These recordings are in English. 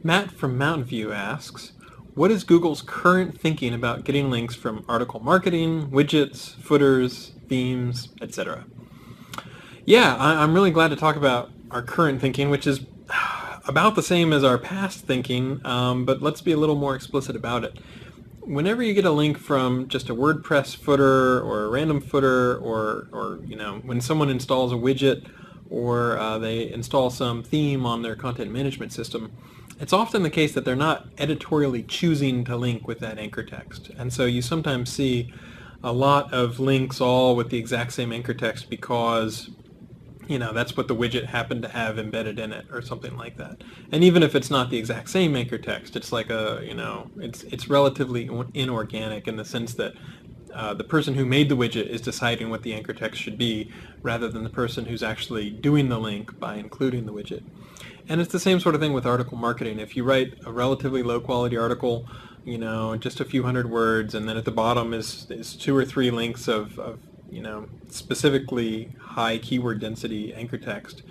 Matt from Mountain View asks, what is Google's current thinking about getting links from article marketing, widgets, footers, themes, etc.? Yeah, I'm really glad to talk about our current thinking, which is about the same as our past thinking, but let's be a little more explicit about it. Whenever you get a link from just a WordPress footer or a random footer, or when someone installs a widget or they install some theme on their content management system, it's often the case that they're not editorially choosing to link with that anchor text. And so you sometimes see a lot of links all with the exact same anchor text because that's what the widget happened to have embedded in it or something like that. And even if it's not the exact same anchor text, it's like it's relatively inorganic in the sense that the person who made the widget is deciding what the anchor text should be rather than the person who's actually doing the link by including the widget. And it's the same sort of thing with article marketing. If you write a relatively low quality article, just a few hundred words, and then at the bottom is 2 or 3 links of specifically high keyword density anchor text,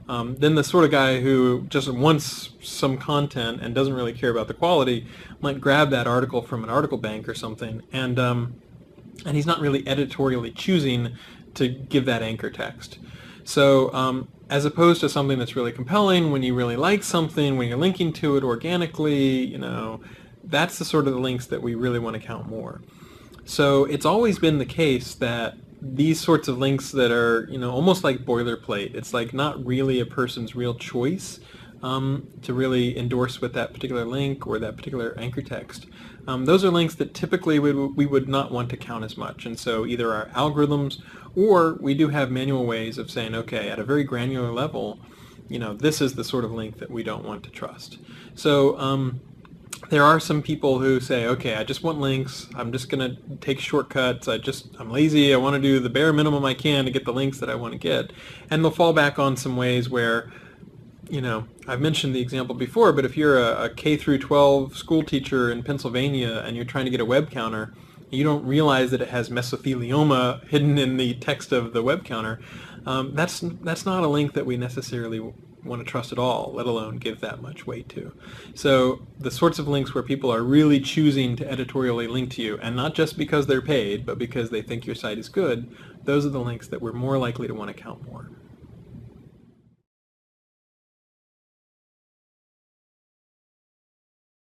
then the sort of guy who just wants some content and doesn't really care about the quality might grab that article from an article bank or something, and he's not really editorially choosing to give that anchor text. So as opposed to something that's really compelling, when you really like something, when you're linking to it organically, that's the sort of the links that we really want to count more. So it's always been the case that these sorts of links that are, almost like boilerplate, it's like not really a person's real choice to really endorse with that particular link or that particular anchor text. Those are links that typically we would not want to count as much. And so either our algorithms or we do have manual ways of saying, okay, at a very granular level, this is the sort of link that we don't want to trust. So there are some people who say, okay, I just want links. I'm just going to take shortcuts. I'm lazy. I want to do the bare minimum I can to get the links that I want to get. And they'll fall back on some ways where, I've mentioned the example before, but if you're a K through 12 school teacher in Pennsylvania and you're trying to get a web counter, you don't realize that it has mesothelioma hidden in the text of the web counter. That's not a link that we necessarily want to trust at all, let alone give that much weight to. So the sorts of links where people are really choosing to editorially link to you, and not just because they're paid, but because they think your site is good, those are the links that we're more likely to want to count more.